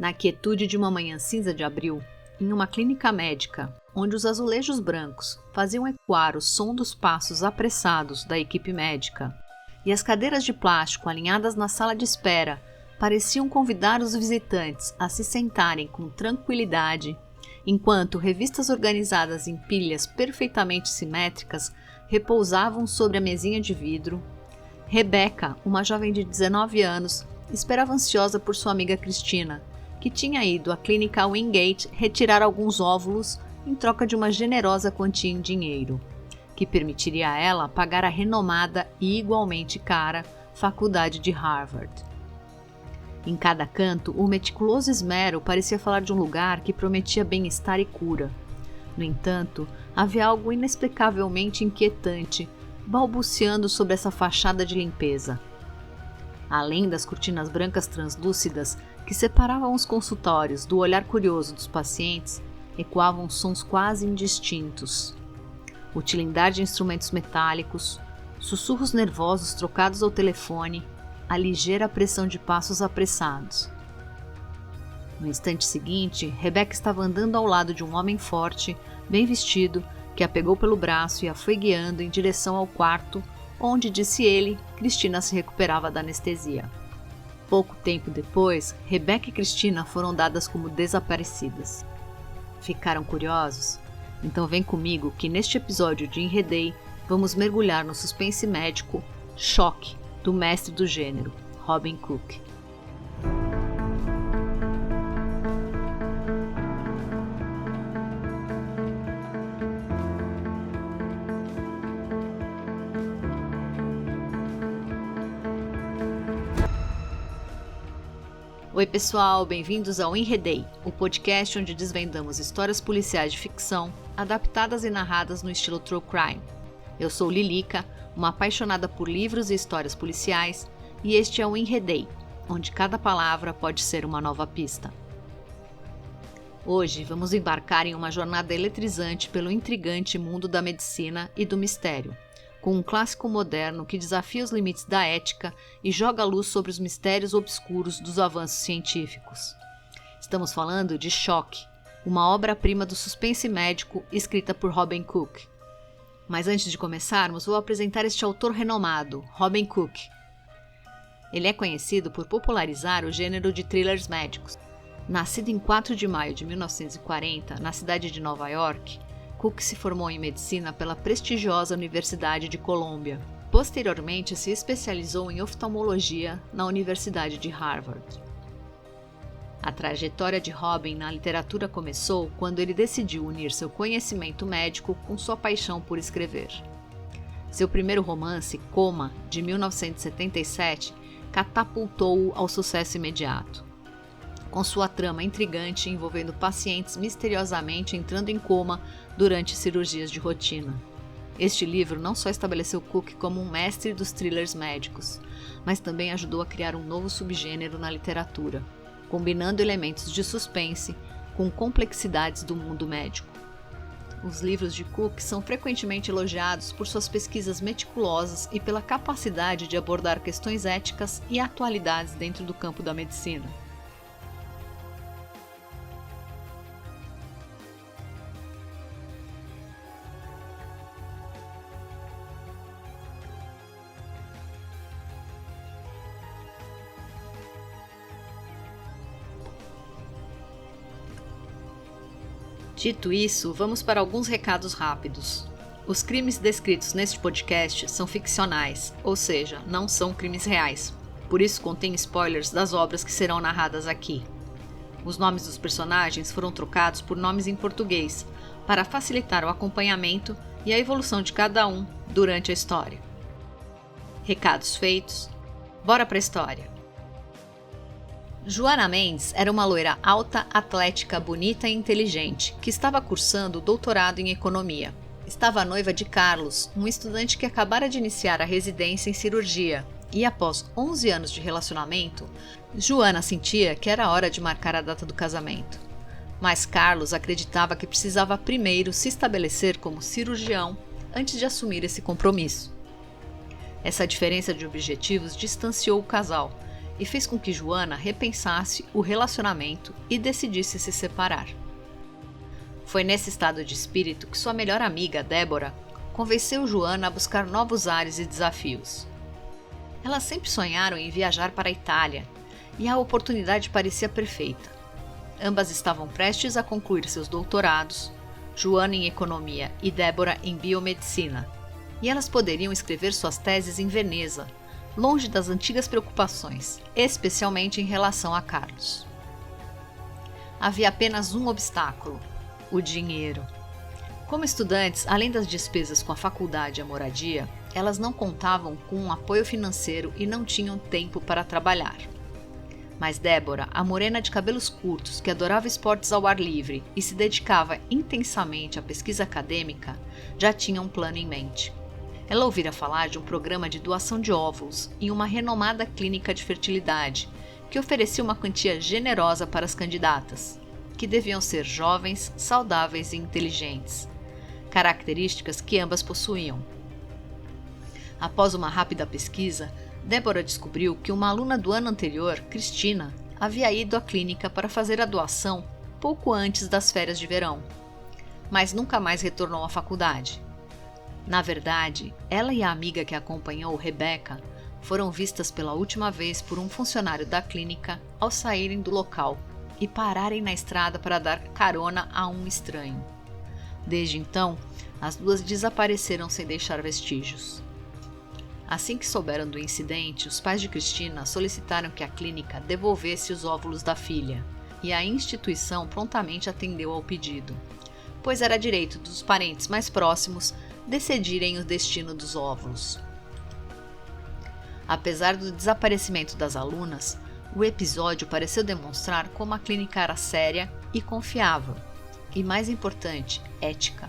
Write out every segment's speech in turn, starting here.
Na quietude de uma manhã cinza de abril, em uma clínica médica, onde os azulejos brancos faziam ecoar o som dos passos apressados da equipe médica, e as cadeiras de plástico alinhadas na sala de espera pareciam convidar os visitantes a se sentarem com tranquilidade, enquanto revistas organizadas em pilhas perfeitamente simétricas repousavam sobre a mesinha de vidro, Rebecca, uma jovem de 19 anos, esperava ansiosa por sua amiga Cristina, que tinha ido à clínica Wingate retirar alguns óvulos em troca de uma generosa quantia em dinheiro, que permitiria a ela pagar a renomada e igualmente cara faculdade de Harvard. Em cada canto, o meticuloso esmero parecia falar de um lugar que prometia bem-estar e cura. No entanto, havia algo inexplicavelmente inquietante balbuciando sobre essa fachada de limpeza. Além das cortinas brancas translúcidas que separavam os consultórios do olhar curioso dos pacientes, ecoavam sons quase indistintos. O tilindar de instrumentos metálicos, sussurros nervosos trocados ao telefone, a ligeira pressão de passos apressados. No instante seguinte, Rebecca estava andando ao lado de um homem forte, bem vestido, que a pegou pelo braço e a foi guiando em direção ao quarto, onde, disse ele, Cristina se recuperava da anestesia. Pouco tempo depois, Rebecca e Cristina foram dadas como desaparecidas. Ficaram curiosos? Então vem comigo que neste episódio de Enredei vamos mergulhar no suspense médico Choque, do mestre do gênero, Robin Cook. Oi pessoal, bem-vindos ao Enredei, o podcast onde desvendamos histórias policiais de ficção, adaptadas e narradas no estilo True Crime. Eu sou Lilica, uma apaixonada por livros e histórias policiais, e este é o Enredei, onde cada palavra pode ser uma nova pista. Hoje vamos embarcar em uma jornada eletrizante pelo intrigante mundo da medicina e do mistério, com um clássico moderno que desafia os limites da ética e joga luz sobre os mistérios obscuros dos avanços científicos. Estamos falando de Choque, uma obra-prima do suspense médico escrita por Robin Cook. Mas antes de começarmos, vou apresentar este autor renomado, Robin Cook. Ele é conhecido por popularizar o gênero de thrillers médicos. Nascido em 4 de maio de 1940, na cidade de Nova York, Cook se formou em medicina pela prestigiosa Universidade de Colômbia. Posteriormente, se especializou em oftalmologia na Universidade de Harvard. A trajetória de Robin na literatura começou quando ele decidiu unir seu conhecimento médico com sua paixão por escrever. Seu primeiro romance, Coma, de 1977, catapultou-o ao sucesso imediato. Com sua trama intrigante envolvendo pacientes misteriosamente entrando em coma durante cirurgias de rotina. Este livro não só estabeleceu Cook como um mestre dos thrillers médicos, mas também ajudou a criar um novo subgênero na literatura, combinando elementos de suspense com complexidades do mundo médico. Os livros de Cook são frequentemente elogiados por suas pesquisas meticulosas e pela capacidade de abordar questões éticas e atualidades dentro do campo da medicina. Dito isso, vamos para alguns recados rápidos. Os crimes descritos neste podcast são ficcionais, ou seja, não são crimes reais. Por isso contém spoilers das obras que serão narradas aqui. Os nomes dos personagens foram trocados por nomes em português, para facilitar o acompanhamento e a evolução de cada um durante a história. Recados feitos, bora para a história! Joana Mendes era uma loira alta, atlética, bonita e inteligente, que estava cursando doutorado em economia. Estava noiva de Carlos, um estudante que acabara de iniciar a residência em cirurgia, e após 11 anos de relacionamento, Joana sentia que era hora de marcar a data do casamento. Mas Carlos acreditava que precisava primeiro se estabelecer como cirurgião antes de assumir esse compromisso. Essa diferença de objetivos distanciou o casal, e fez com que Joana repensasse o relacionamento e decidisse se separar. Foi nesse estado de espírito que sua melhor amiga, Débora, convenceu Joana a buscar novos ares e desafios. Elas sempre sonharam em viajar para a Itália, e a oportunidade parecia perfeita. Ambas estavam prestes a concluir seus doutorados, Joana em economia e Débora em biomedicina, e elas poderiam escrever suas teses em Veneza, longe das antigas preocupações, especialmente em relação a Carlos. Havia apenas um obstáculo: o dinheiro. Como estudantes, além das despesas com a faculdade e a moradia, elas não contavam com um apoio financeiro e não tinham tempo para trabalhar. Mas Débora, a morena de cabelos curtos que adorava esportes ao ar livre e se dedicava intensamente à pesquisa acadêmica, já tinha um plano em mente. Ela ouvira falar de um programa de doação de óvulos em uma renomada clínica de fertilidade, que oferecia uma quantia generosa para as candidatas, que deviam ser jovens, saudáveis e inteligentes, características que ambas possuíam. Após uma rápida pesquisa, Débora descobriu que uma aluna do ano anterior, Cristina, havia ido à clínica para fazer a doação pouco antes das férias de verão, mas nunca mais retornou à faculdade. Na verdade, ela e a amiga que a acompanhou, Rebeca, foram vistas pela última vez por um funcionário da clínica ao saírem do local e pararem na estrada para dar carona a um estranho. Desde então, as duas desapareceram sem deixar vestígios. Assim que souberam do incidente, os pais de Cristina solicitaram que a clínica devolvesse os óvulos da filha, e a instituição prontamente atendeu ao pedido, pois era direito dos parentes mais próximos decidirem o destino dos óvulos. Apesar do desaparecimento das alunas, o episódio pareceu demonstrar como a clínica era séria e confiável, e mais importante, ética.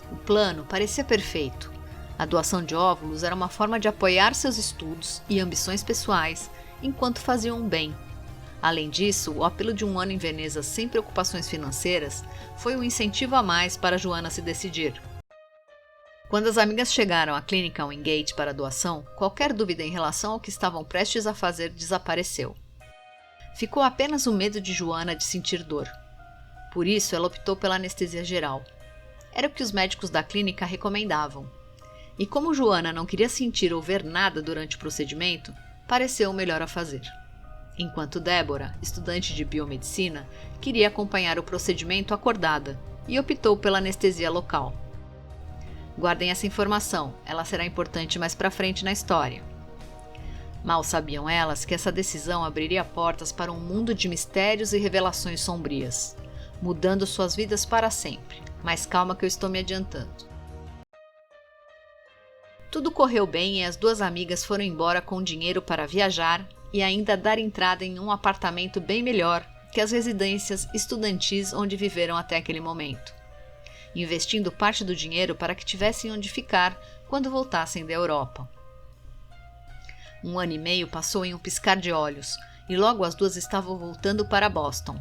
O plano parecia perfeito. A doação de óvulos era uma forma de apoiar seus estudos e ambições pessoais enquanto faziam um bem. Além disso, o apelo de um ano em Veneza sem preocupações financeiras foi um incentivo a mais para Joana se decidir. Quando as amigas chegaram à clínica Wingate para a doação, qualquer dúvida em relação ao que estavam prestes a fazer desapareceu. Ficou apenas o medo de Joana de sentir dor. Por isso, ela optou pela anestesia geral. Era o que os médicos da clínica recomendavam. E como Joana não queria sentir ou ver nada durante o procedimento, pareceu o melhor a fazer. Enquanto Débora, estudante de biomedicina, queria acompanhar o procedimento acordada e optou pela anestesia local. Guardem essa informação, ela será importante mais pra frente na história. Mal sabiam elas que essa decisão abriria portas para um mundo de mistérios e revelações sombrias, mudando suas vidas para sempre. Mas calma que eu estou me adiantando. Tudo correu bem e as duas amigas foram embora com dinheiro para viajar e ainda dar entrada em um apartamento bem melhor que as residências estudantis onde viveram até aquele momento, investindo parte do dinheiro para que tivessem onde ficar quando voltassem da Europa. 1 ano e meio passou em um piscar de olhos e logo as duas estavam voltando para Boston.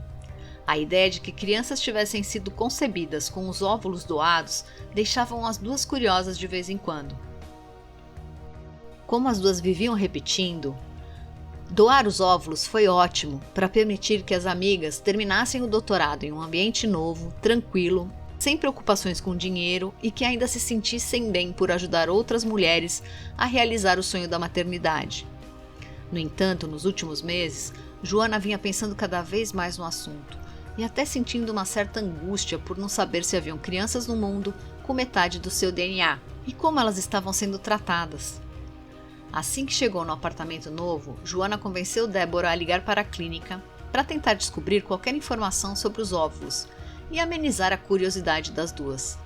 A ideia de que crianças tivessem sido concebidas com os óvulos doados deixavam as duas curiosas de vez em quando. Como as duas viviam repetindo, doar os óvulos foi ótimo para permitir que as amigas terminassem o doutorado em um ambiente novo, tranquilo, sem preocupações com dinheiro e que ainda se sentissem bem por ajudar outras mulheres a realizar o sonho da maternidade. No entanto, nos últimos meses, Joana vinha pensando cada vez mais no assunto e até sentindo uma certa angústia por não saber se haviam crianças no mundo com metade do seu DNA e como elas estavam sendo tratadas. Assim que chegou no apartamento novo, Joana convenceu Débora a ligar para a clínica para tentar descobrir qualquer informação sobre os óvulos e amenizar a curiosidade das duas.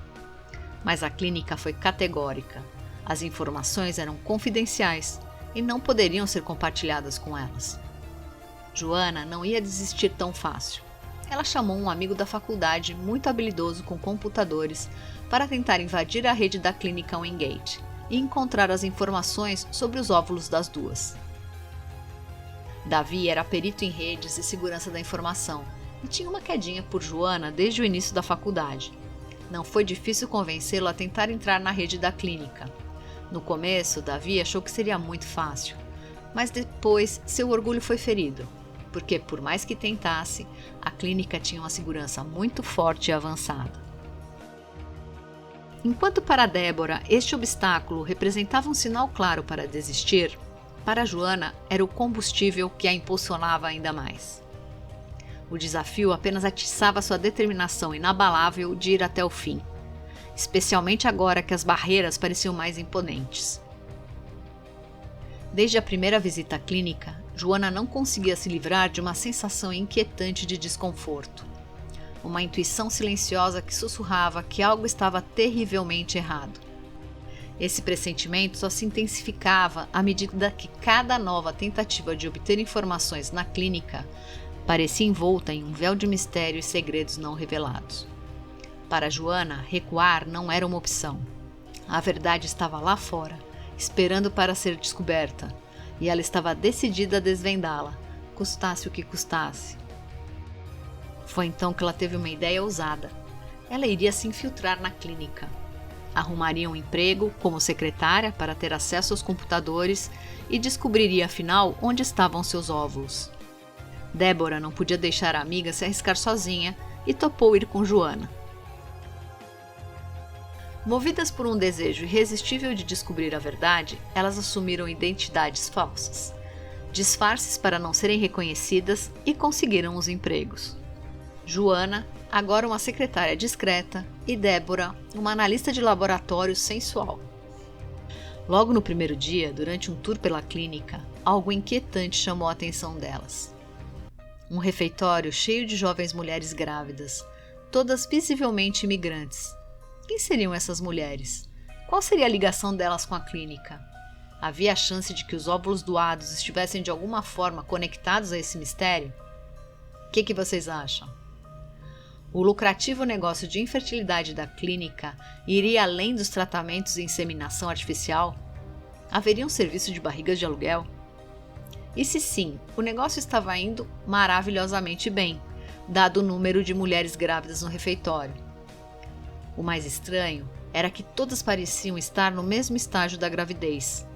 Mas a clínica foi categórica. As informações eram confidenciais e não poderiam ser compartilhadas com elas. Joana não ia desistir tão fácil. Ela chamou um amigo da faculdade muito habilidoso com computadores para tentar invadir a rede da clínica Wingate e encontrar as informações sobre os óvulos das duas. Davi era perito em redes e segurança da informação e tinha uma quedinha por Joana desde o início da faculdade. Não foi difícil convencê-lo a tentar entrar na rede da clínica. No começo, Davi achou que seria muito fácil, mas depois seu orgulho foi ferido, porque por mais que tentasse, a clínica tinha uma segurança muito forte e avançada. Enquanto para Débora este obstáculo representava um sinal claro para desistir, para Joana era o combustível que a impulsionava ainda mais. O desafio apenas atiçava sua determinação inabalável de ir até o fim, especialmente agora que as barreiras pareciam mais imponentes. Desde a primeira visita à clínica, Joana não conseguia se livrar de uma sensação inquietante de desconforto. Uma intuição silenciosa que sussurrava que algo estava terrivelmente errado. Esse pressentimento só se intensificava à medida que cada nova tentativa de obter informações na clínica parecia envolta em um véu de mistério e segredos não revelados. Para Joana, recuar não era uma opção. A verdade estava lá fora, esperando para ser descoberta, e ela estava decidida a desvendá-la, custasse o que custasse. Foi então que ela teve uma ideia ousada. Ela iria se infiltrar na clínica. Arrumaria um emprego como secretária para ter acesso aos computadores e descobriria afinal onde estavam seus óvulos. Débora não podia deixar a amiga se arriscar sozinha e topou ir com Joana. Movidas por um desejo irresistível de descobrir a verdade, elas assumiram identidades falsas, disfarces para não serem reconhecidas e conseguiram os empregos. Joana, agora uma secretária discreta, e Débora, uma analista de laboratório sensual. Logo no primeiro dia, durante um tour pela clínica, algo inquietante chamou a atenção delas. Um refeitório cheio de jovens mulheres grávidas, todas visivelmente imigrantes. Quem seriam essas mulheres? Qual seria a ligação delas com a clínica? Havia a chance de que os óvulos doados estivessem de alguma forma conectados a esse mistério? O que vocês acham? O lucrativo negócio de infertilidade da clínica iria além dos tratamentos de inseminação artificial? Haveria um serviço de barrigas de aluguel? E se sim, o negócio estava indo maravilhosamente bem, dado o número de mulheres grávidas no refeitório. O mais estranho era que todas pareciam estar no mesmo estágio da gravidez.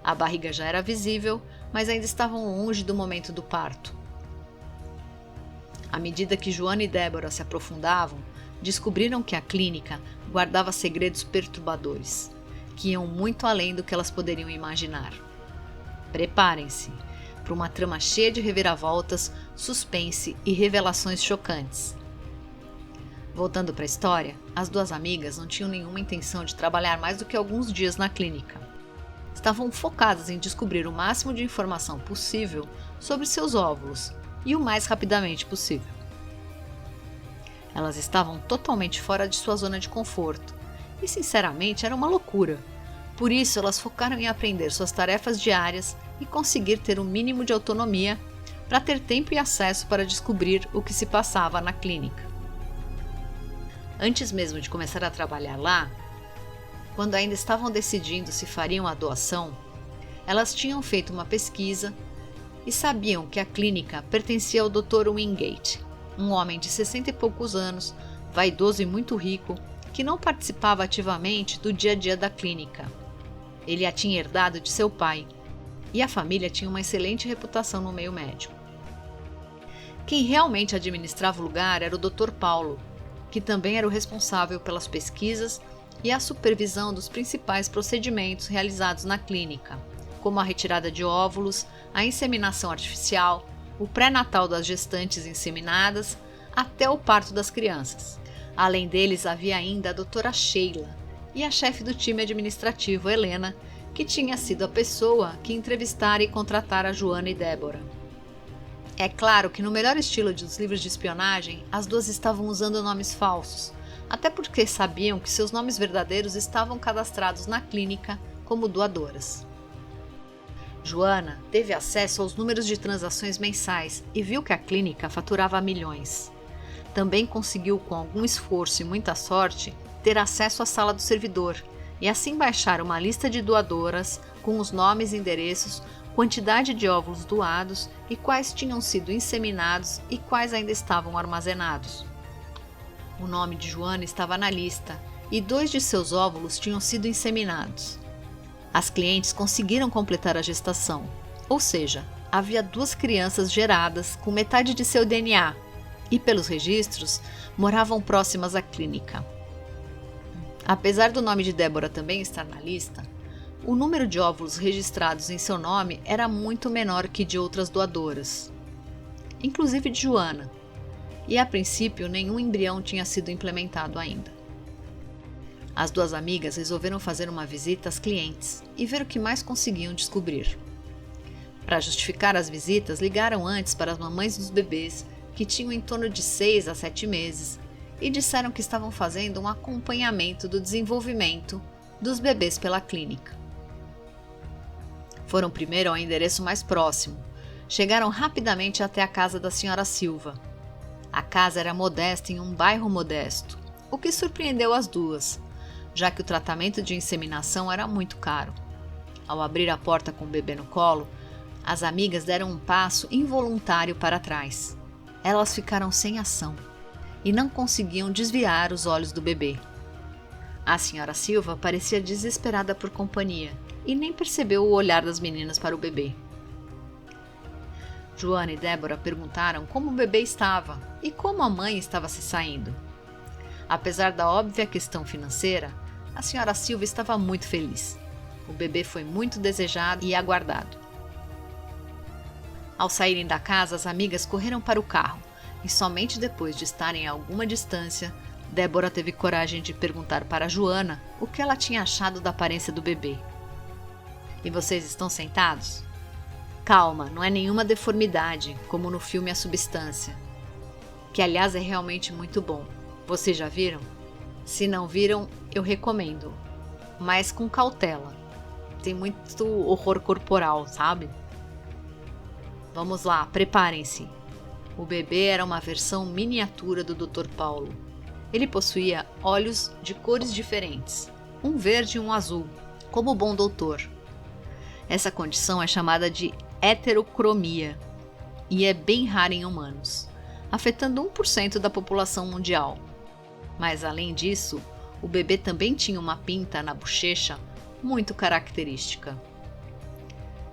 A barriga já era visível, mas ainda estavam longe do momento do parto. À medida que Joana e Débora se aprofundavam, descobriram que a clínica guardava segredos perturbadores, que iam muito além do que elas poderiam imaginar. Preparem-se para uma trama cheia de reviravoltas, suspense e revelações chocantes. Voltando para a história, as duas amigas não tinham nenhuma intenção de trabalhar mais do que alguns dias na clínica. Estavam focadas em descobrir o máximo de informação possível sobre seus óvulos e o mais rapidamente possível. Elas estavam totalmente fora de sua zona de conforto e, sinceramente, era uma loucura. Por isso, elas focaram em aprender suas tarefas diárias e conseguir ter um mínimo de autonomia para ter tempo e acesso para descobrir o que se passava na clínica. Antes mesmo de começar a trabalhar lá, quando ainda estavam decidindo se fariam a doação, elas tinham feito uma pesquisa e sabiam que a clínica pertencia ao Dr. Wingate, um homem de 60 e poucos anos, vaidoso e muito rico, que não participava ativamente do dia a dia da clínica. Ele a tinha herdado de seu pai, e a família tinha uma excelente reputação no meio médico. Quem realmente administrava o lugar era o Dr. Paulo, que também era o responsável pelas pesquisas e a supervisão dos principais procedimentos realizados na clínica, como a retirada de óvulos, a inseminação artificial, o pré-natal das gestantes inseminadas, até o parto das crianças. Além deles, havia ainda a doutora Sheila e a chefe do time administrativo, Helena, que tinha sido a pessoa que entrevistara e contratara Joana e Débora. É claro que no melhor estilo dos livros de espionagem, as duas estavam usando nomes falsos, até porque sabiam que seus nomes verdadeiros estavam cadastrados na clínica como doadoras. Joana teve acesso aos números de transações mensais e viu que a clínica faturava milhões. Também conseguiu, com algum esforço e muita sorte, ter acesso à sala do servidor e assim baixar uma lista de doadoras com os nomes e endereços, quantidade de óvulos doados e quais tinham sido inseminados e quais ainda estavam armazenados. O nome de Joana estava na lista e 2 de seus óvulos tinham sido inseminados. As clientes conseguiram completar a gestação Ou seja, havia 2 crianças geradas com metade de seu DNA e, pelos registros, moravam próximas à clínica. Apesar do nome de Débora também estar na lista, o número de óvulos registrados em seu nome era muito menor que de outras doadoras, inclusive de Joana, e a princípio nenhum embrião tinha sido implementado ainda. As 2 amigas resolveram fazer uma visita às clientes e ver o que mais conseguiam descobrir. Para justificar as visitas, ligaram antes para as mamães dos bebês, que tinham em torno de 6 a 7 meses, e disseram que estavam fazendo um acompanhamento do desenvolvimento dos bebês pela clínica. Foram primeiro ao endereço mais próximo. Chegaram rapidamente até a casa da senhora Silva. A casa era modesta em um bairro modesto, o que surpreendeu as 2, já que o tratamento de inseminação era muito caro. Ao abrir a porta com o bebê no colo, as amigas deram um passo involuntário para trás. Elas ficaram sem ação e não conseguiam desviar os olhos do bebê. A senhora Silva parecia desesperada por companhia e nem percebeu o olhar das meninas para o bebê. Joana e Débora perguntaram como o bebê estava e como a mãe estava se saindo. Apesar da óbvia questão financeira, a senhora Silva estava muito feliz. O bebê foi muito desejado e aguardado. Ao saírem da casa, as amigas correram para o carro e somente depois de estarem a alguma distância, Débora teve coragem de perguntar para Joana o que ela tinha achado da aparência do bebê. E vocês estão sentados? Calma, não é nenhuma deformidade, como no filme A Substância, que aliás é realmente muito bom. Vocês já viram? Se não viram, eu recomendo, mas com cautela. Tem muito horror corporal, sabe? Vamos lá, preparem-se. O bebê era uma versão miniatura do Dr. Paulo. Ele possuía olhos de cores diferentes, um verde e um azul, como o bom doutor. Essa condição é chamada de heterocromia e é bem rara em humanos, afetando 1% da população mundial. Mas além disso, o bebê também tinha uma pinta na bochecha muito característica.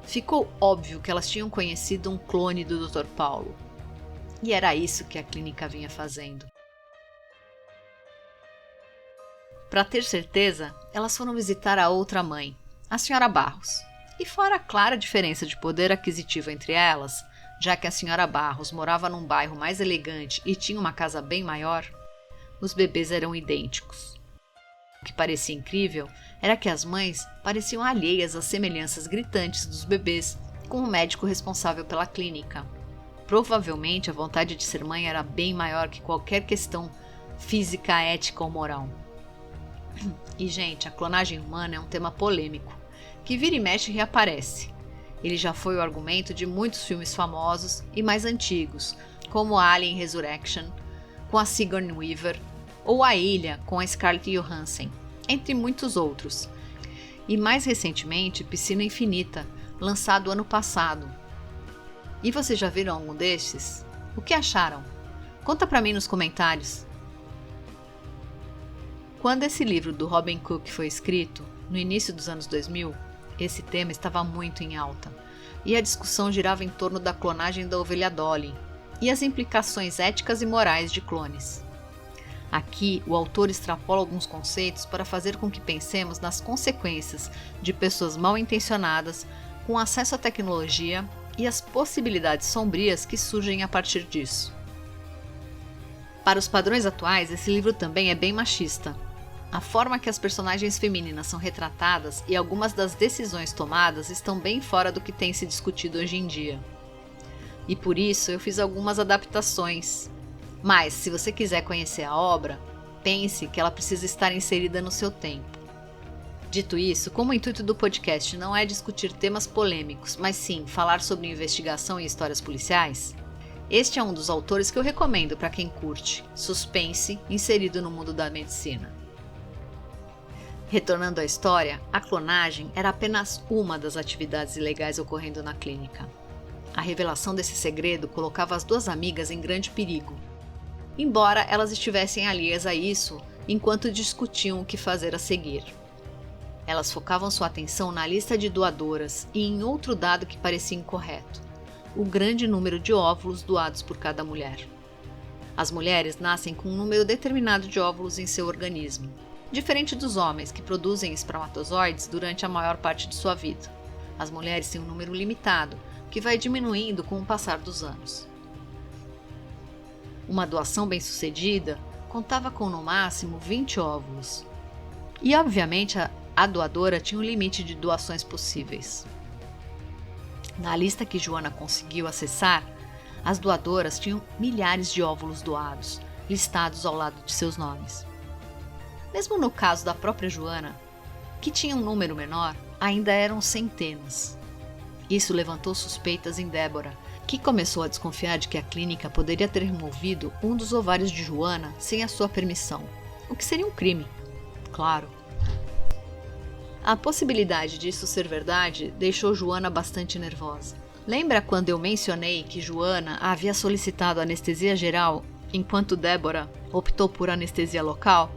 Ficou óbvio que elas tinham conhecido um clone do Dr. Paulo. E era isso que a clínica vinha fazendo. Para ter certeza, elas foram visitar a outra mãe, a senhora Barros. E fora a clara diferença de poder aquisitivo entre elas, já que a senhora Barros morava num bairro mais elegante e tinha uma casa bem maior, os bebês eram idênticos. O que parecia incrível era que as mães pareciam alheias às semelhanças gritantes dos bebês com o médico responsável pela clínica. Provavelmente a vontade de ser mãe era bem maior que qualquer questão física, ética ou moral. E, gente, a clonagem humana é um tema polêmico, que vira e mexe reaparece. Ele já foi o argumento de muitos filmes famosos e mais antigos, como Alien Resurrection, com a Sigourney Weaver, ou A Ilha, com a Scarlett Johansson, entre muitos outros. E mais recentemente, Piscina Infinita, lançado ano passado. E vocês já viram algum destes? O que acharam? Conta pra mim nos comentários. Quando esse livro do Robin Cook foi escrito, no início dos anos 2000, esse tema estava muito em alta, e a discussão girava em torno da clonagem da ovelha Dolly e as implicações éticas e morais de clones. Aqui, o autor extrapola alguns conceitos para fazer com que pensemos nas consequências de pessoas mal intencionadas com acesso à tecnologia e as possibilidades sombrias que surgem a partir disso. Para os padrões atuais, esse livro também é bem machista. A forma que as personagens femininas são retratadas e algumas das decisões tomadas estão bem fora do que tem se discutido hoje em dia. E por isso eu fiz algumas adaptações. Mas, se você quiser conhecer a obra, pense que ela precisa estar inserida no seu tempo. Dito isso, como o intuito do podcast não é discutir temas polêmicos, mas sim falar sobre investigação e histórias policiais, este é um dos autores que eu recomendo para quem curte suspense inserido no mundo da medicina. Retornando à história, a clonagem era apenas uma das atividades ilegais ocorrendo na clínica. A revelação desse segredo colocava as 2 amigas em grande perigo, embora elas estivessem alheias a isso enquanto discutiam o que fazer a seguir. Elas focavam sua atenção na lista de doadoras e em outro dado que parecia incorreto: o grande número de óvulos doados por cada mulher. As mulheres nascem com um número determinado de óvulos em seu organismo, diferente dos homens, que produzem espermatozoides durante a maior parte de sua vida. As mulheres têm um número limitado, que vai diminuindo com o passar dos anos. Uma doação bem-sucedida contava com no máximo 20 óvulos. E obviamente a doadora tinha um limite de doações possíveis. Na lista que Joana conseguiu acessar, as doadoras tinham milhares de óvulos doados, listados ao lado de seus nomes. Mesmo no caso da própria Joana, que tinha um número menor, ainda eram centenas. Isso levantou suspeitas em Débora, que começou a desconfiar de que a clínica poderia ter removido um dos ovários de Joana sem a sua permissão, o que seria um crime, claro. A possibilidade disso ser verdade deixou Joana bastante nervosa. Lembra quando eu mencionei que Joana havia solicitado anestesia geral, enquanto Débora optou por anestesia local?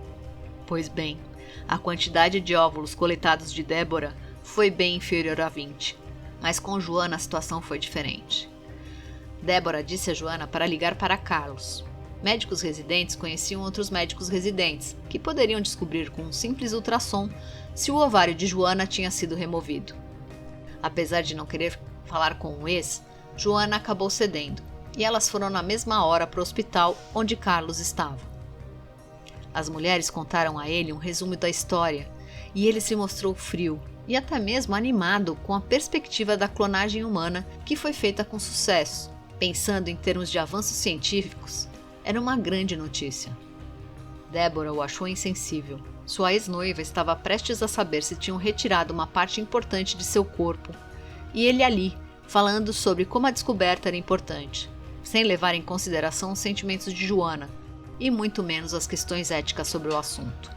Pois bem, a quantidade de óvulos coletados de Débora foi bem inferior a 20, mas com Joana a situação foi diferente. Débora disse a Joana para ligar para Carlos. Médicos residentes conheciam outros médicos residentes, que poderiam descobrir com um simples ultrassom se o ovário de Joana tinha sido removido. Apesar de não querer falar com o ex, Joana acabou cedendo, e elas foram na mesma hora para o hospital onde Carlos estava. As mulheres contaram a ele um resumo da história, e ele se mostrou frio e até mesmo animado com a perspectiva da clonagem humana que foi feita com sucesso. Pensando em termos de avanços científicos, era uma grande notícia. Débora o achou insensível. Sua ex-noiva estava prestes a saber se tinham retirado uma parte importante de seu corpo, e ele ali, falando sobre como a descoberta era importante, sem levar em consideração os sentimentos de Joana, e muito menos as questões éticas sobre o assunto.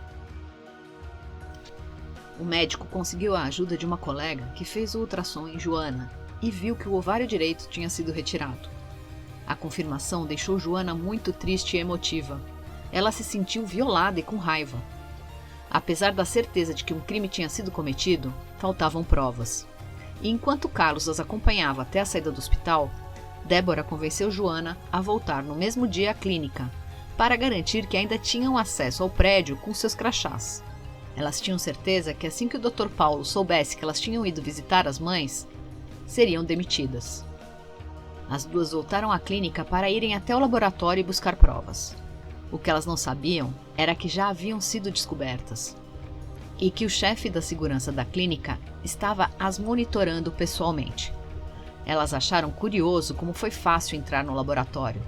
O médico conseguiu a ajuda de uma colega que fez o ultrassom em Joana e viu que o ovário direito tinha sido retirado. A confirmação deixou Joana muito triste e emotiva. Ela se sentiu violada e com raiva. Apesar da certeza de que um crime tinha sido cometido, faltavam provas. E enquanto Carlos as acompanhava até a saída do hospital, Débora convenceu Joana a voltar no mesmo dia à clínica, para garantir que ainda tinham acesso ao prédio com seus crachás. Elas tinham certeza que assim que o Dr. Paulo soubesse que elas tinham ido visitar as mães, seriam demitidas. As duas voltaram à clínica para irem até o laboratório e buscar provas. O que elas não sabiam era que já haviam sido descobertas, e que o chefe da segurança da clínica estava as monitorando pessoalmente. Elas acharam curioso como foi fácil entrar no laboratório,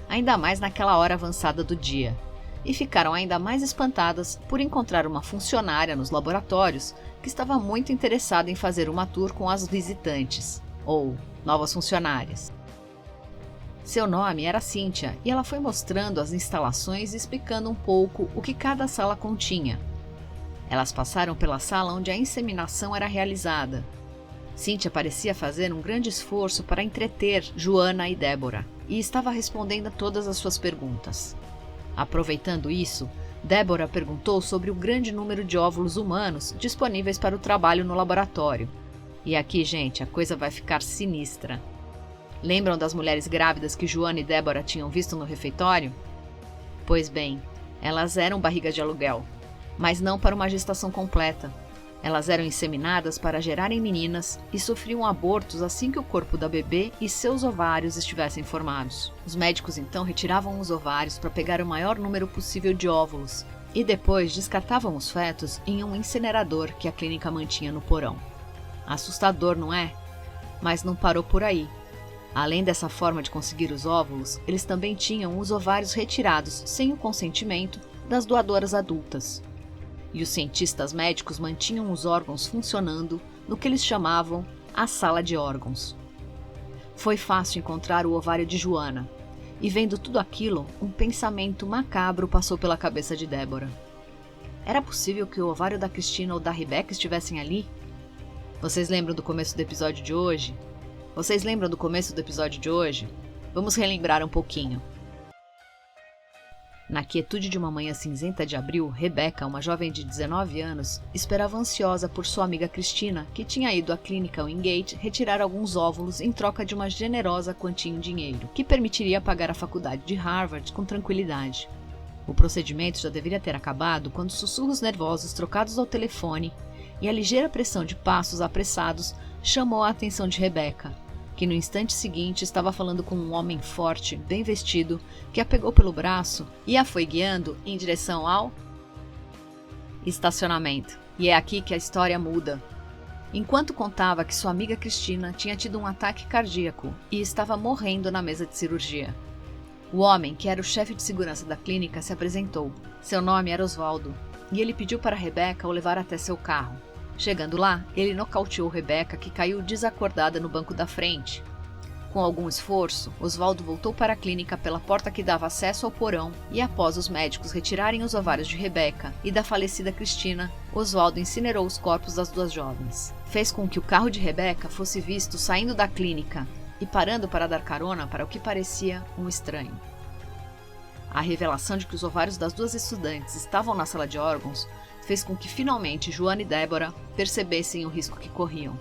ainda mais naquela hora avançada do dia, e ficaram ainda mais espantadas por encontrar uma funcionária nos laboratórios que estava muito interessada em fazer uma tour com as visitantes, ou novas funcionárias. Seu nome era Cíntia e ela foi mostrando as instalações e explicando um pouco o que cada sala continha. Elas passaram pela sala onde a inseminação era realizada. Cíntia parecia fazer um grande esforço para entreter Joana e Débora e estava respondendo a todas as suas perguntas. Aproveitando isso, Débora perguntou sobre o grande número de óvulos humanos disponíveis para o trabalho no laboratório. E aqui, gente, a coisa vai ficar sinistra. Lembram das mulheres grávidas que Joana e Débora tinham visto no refeitório? Pois bem, elas eram barrigas de aluguel, mas não para uma gestação completa. Elas eram inseminadas para gerarem meninas e sofriam abortos assim que o corpo da bebê e seus ovários estivessem formados. Os médicos então retiravam os ovários para pegar o maior número possível de óvulos e depois descartavam os fetos em um incinerador que a clínica mantinha no porão. Assustador, não é? Mas não parou por aí. Além dessa forma de conseguir os óvulos, eles também tinham os ovários retirados sem o consentimento das doadoras adultas. E os cientistas médicos mantinham os órgãos funcionando no que eles chamavam a sala de órgãos. Foi fácil encontrar o ovário de Joana, e vendo tudo aquilo, um pensamento macabro passou pela cabeça de Débora. Era possível que o ovário da Cristina ou da Rebeca estivessem ali? Vocês lembram do começo do episódio de hoje? Vamos relembrar um pouquinho. Na quietude de uma manhã cinzenta de abril, Rebecca, uma jovem de 19 anos, esperava ansiosa por sua amiga Cristina, que tinha ido à clínica Wingate retirar alguns óvulos em troca de uma generosa quantia em dinheiro, que permitiria pagar a faculdade de Harvard com tranquilidade. O procedimento já deveria ter acabado quando sussurros nervosos trocados ao telefone e a ligeira pressão de passos apressados chamou a atenção de Rebecca, que no instante seguinte estava falando com um homem forte, bem vestido, que a pegou pelo braço e a foi guiando em direção ao estacionamento. E é aqui que a história muda. Enquanto contava que sua amiga Cristina tinha tido um ataque cardíaco e estava morrendo na mesa de cirurgia. O homem, que era o chefe de segurança da clínica, se apresentou. Seu nome era Oswaldo, e ele pediu para Rebecca o levar até seu carro. Chegando lá, ele nocauteou Rebecca, que caiu desacordada no banco da frente. Com algum esforço, Oswaldo voltou para a clínica pela porta que dava acesso ao porão e, após os médicos retirarem os ovários de Rebecca e da falecida Cristina, Oswaldo incinerou os corpos das duas jovens. Fez com que o carro de Rebecca fosse visto saindo da clínica e parando para dar carona para o que parecia um estranho. A revelação de que os ovários das duas estudantes estavam na sala de órgãos fez com que finalmente Joana e Débora percebessem o risco que corriam.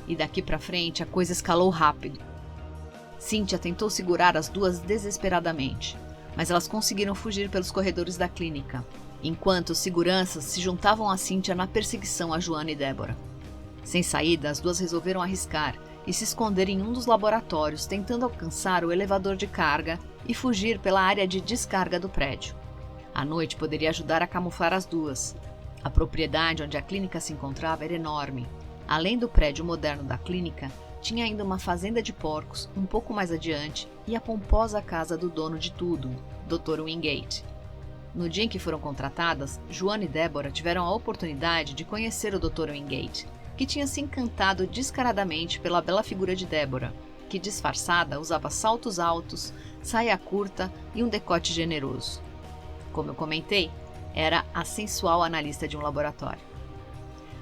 E daqui para frente a coisa escalou rápido. Cynthia tentou segurar as duas desesperadamente, mas elas conseguiram fugir pelos corredores da clínica, enquanto os seguranças se juntavam a Cynthia na perseguição a Joana e Débora. Sem saída, as duas resolveram arriscar e se esconder em um dos laboratórios, tentando alcançar o elevador de carga e fugir pela área de descarga do prédio. A noite poderia ajudar a camuflar as duas. A propriedade onde a clínica se encontrava era enorme. Além do prédio moderno da clínica, tinha ainda uma fazenda de porcos um pouco mais adiante e a pomposa casa do dono de tudo, Dr. Wingate. No dia em que foram contratadas, Joana e Débora tiveram a oportunidade de conhecer o Dr. Wingate, que tinha se encantado descaradamente pela bela figura de Débora, que disfarçada usava saltos altos, saia curta e um decote generoso. Como eu comentei, era a sensual analista de um laboratório.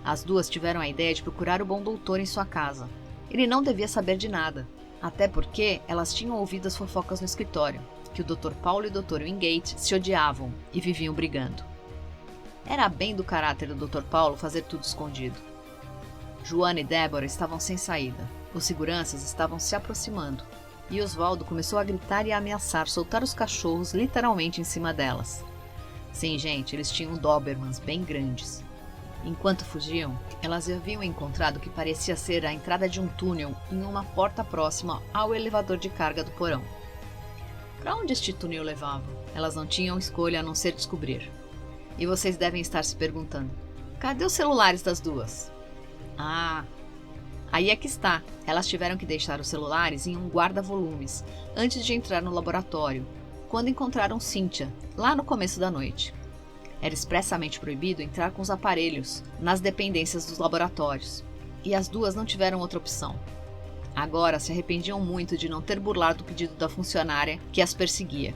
As duas tiveram a ideia de procurar o bom doutor em sua casa. Ele não devia saber de nada, até porque elas tinham ouvido as fofocas no escritório, que o Dr. Paulo e o Dr. Wingate se odiavam e viviam brigando. Era bem do caráter do Dr. Paulo fazer tudo escondido. Joana e Débora estavam sem saída. Os seguranças estavam se aproximando. E Oswaldo começou a gritar e a ameaçar soltar os cachorros literalmente em cima delas. Sim, gente, eles tinham Dobermans bem grandes. Enquanto fugiam, elas haviam encontrado o que parecia ser a entrada de um túnel em uma porta próxima ao elevador de carga do porão. Para onde este túnel levava? Elas não tinham escolha a não ser descobrir. E vocês devem estar se perguntando, cadê os celulares das duas? Aí é que está, elas tiveram que deixar os celulares em um guarda-volumes antes de entrar no laboratório, quando encontraram Cynthia, lá no começo da noite. Era expressamente proibido entrar com os aparelhos nas dependências dos laboratórios, e as duas não tiveram outra opção. Agora se arrependiam muito de não ter burlado o pedido da funcionária que as perseguia.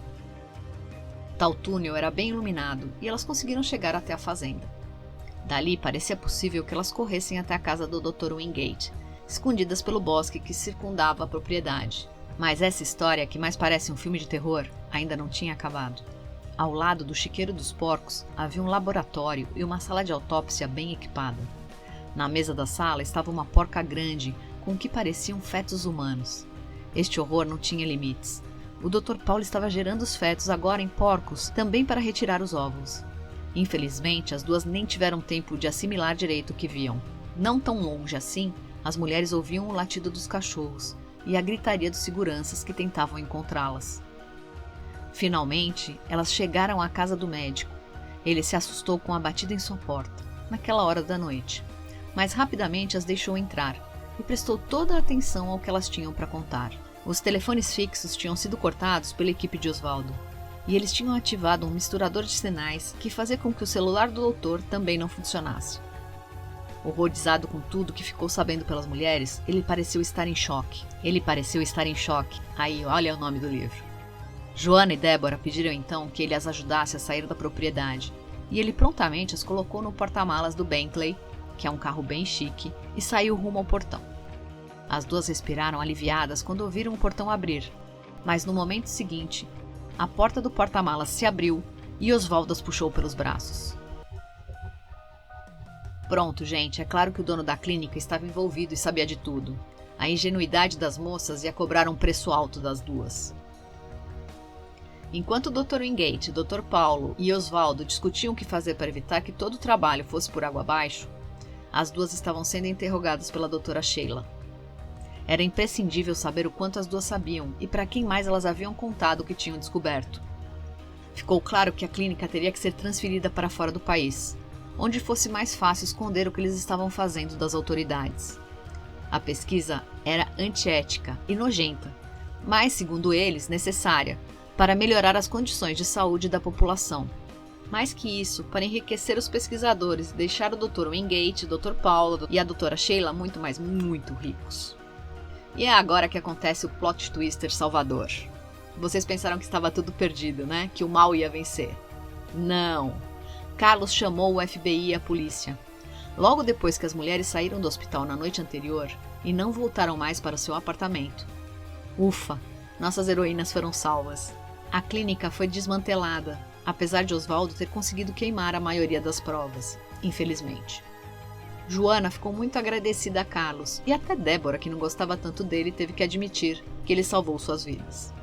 Tal túnel era bem iluminado e elas conseguiram chegar até a fazenda. Dali parecia possível que elas corressem até a casa do Dr. Wingate, escondidas pelo bosque que circundava a propriedade. Mas essa história, que mais parece um filme de terror, ainda não tinha acabado. Ao lado do chiqueiro dos porcos havia um laboratório e uma sala de autópsia bem equipada. Na mesa da sala estava uma porca grande com o que pareciam fetos humanos. Este horror não tinha limites. O Dr. Paulo estava gerando os fetos agora em porcos também para retirar os óvulos. Infelizmente, as duas nem tiveram tempo de assimilar direito o que viam. Não tão longe assim, as mulheres ouviam o latido dos cachorros e a gritaria dos seguranças que tentavam encontrá-las. Finalmente, elas chegaram à casa do médico. Ele se assustou com a batida em sua porta, naquela hora da noite, mas rapidamente as deixou entrar e prestou toda a atenção ao que elas tinham para contar. Os telefones fixos tinham sido cortados pela equipe de Oswaldo, e eles tinham ativado um misturador de sinais que fazia com que o celular do doutor também não funcionasse. Horrorizado com tudo que ficou sabendo pelas mulheres, ele pareceu estar em choque. Aí, olha o nome do livro. Joana e Débora pediram então que ele as ajudasse a sair da propriedade, e ele prontamente as colocou no porta-malas do Bentley, que é um carro bem chique, e saiu rumo ao portão. As duas respiraram aliviadas quando ouviram o portão abrir, mas no momento seguinte, a porta do porta-malas se abriu e Oswaldo as puxou pelos braços. Pronto, gente, é claro que o dono da clínica estava envolvido e sabia de tudo. A ingenuidade das moças ia cobrar um preço alto das duas. Enquanto o Dr. Wingate, Dr. Paulo e Oswaldo discutiam o que fazer para evitar que todo o trabalho fosse por água abaixo, as duas estavam sendo interrogadas pela Dra. Sheila. Era imprescindível saber o quanto as duas sabiam e para quem mais elas haviam contado o que tinham descoberto. Ficou claro que a clínica teria que ser transferida para fora do país, onde fosse mais fácil esconder o que eles estavam fazendo das autoridades. A pesquisa era antiética e nojenta, mas, segundo eles, necessária para melhorar as condições de saúde da população. Mais que isso, para enriquecer os pesquisadores e deixar o Dr. Wingate, o Dr. Paulo e a Dra. Sheila muito ricos. E é agora que acontece o plot twister salvador. Vocês pensaram que estava tudo perdido, né? Que o mal ia vencer. Não! Carlos chamou o FBI e a polícia. Logo depois que as mulheres saíram do hospital na noite anterior e não voltaram mais para o seu apartamento. Ufa! Nossas heroínas foram salvas. A clínica foi desmantelada, apesar de Oswaldo ter conseguido queimar a maioria das provas, infelizmente. Joana ficou muito agradecida a Carlos, e até Débora, que não gostava tanto dele, teve que admitir que ele salvou suas vidas.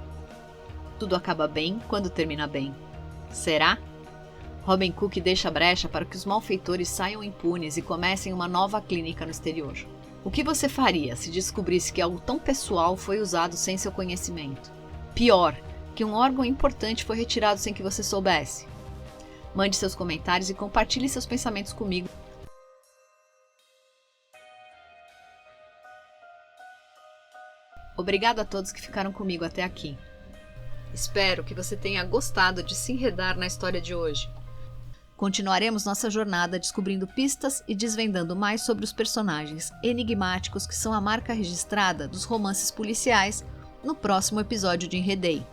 Tudo acaba bem quando termina bem. Será? Robin Cook deixa brecha para que os malfeitores saiam impunes e comecem uma nova clínica no exterior. O que você faria se descobrisse que algo tão pessoal foi usado sem seu conhecimento? Pior, que um órgão importante foi retirado sem que você soubesse. Mande seus comentários e compartilhe seus pensamentos comigo. Obrigado a todos que ficaram comigo até aqui. Espero que você tenha gostado de se enredar na história de hoje. Continuaremos nossa jornada descobrindo pistas e desvendando mais sobre os personagens enigmáticos que são a marca registrada dos romances policiais no próximo episódio de Enredei.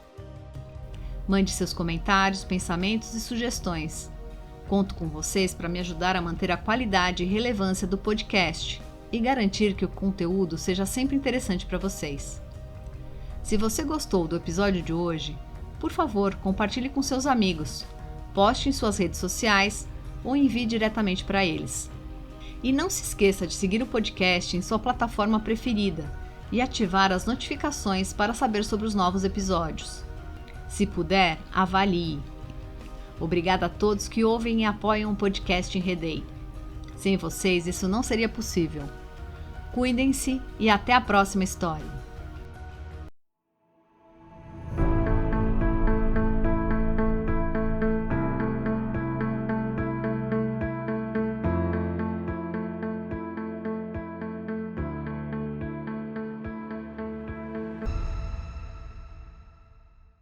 Mande seus comentários, pensamentos e sugestões. Conto com vocês para me ajudar a manter a qualidade e relevância do podcast e garantir que o conteúdo seja sempre interessante para vocês. Se você gostou do episódio de hoje, por favor, compartilhe com seus amigos, poste em suas redes sociais ou envie diretamente para eles. E não se esqueça de seguir o podcast em sua plataforma preferida e ativar as notificações para saber sobre os novos episódios. Se puder, avalie. Obrigada a todos que ouvem e apoiam o podcast Enredei. Sem vocês, isso não seria possível. Cuidem-se e até a próxima história.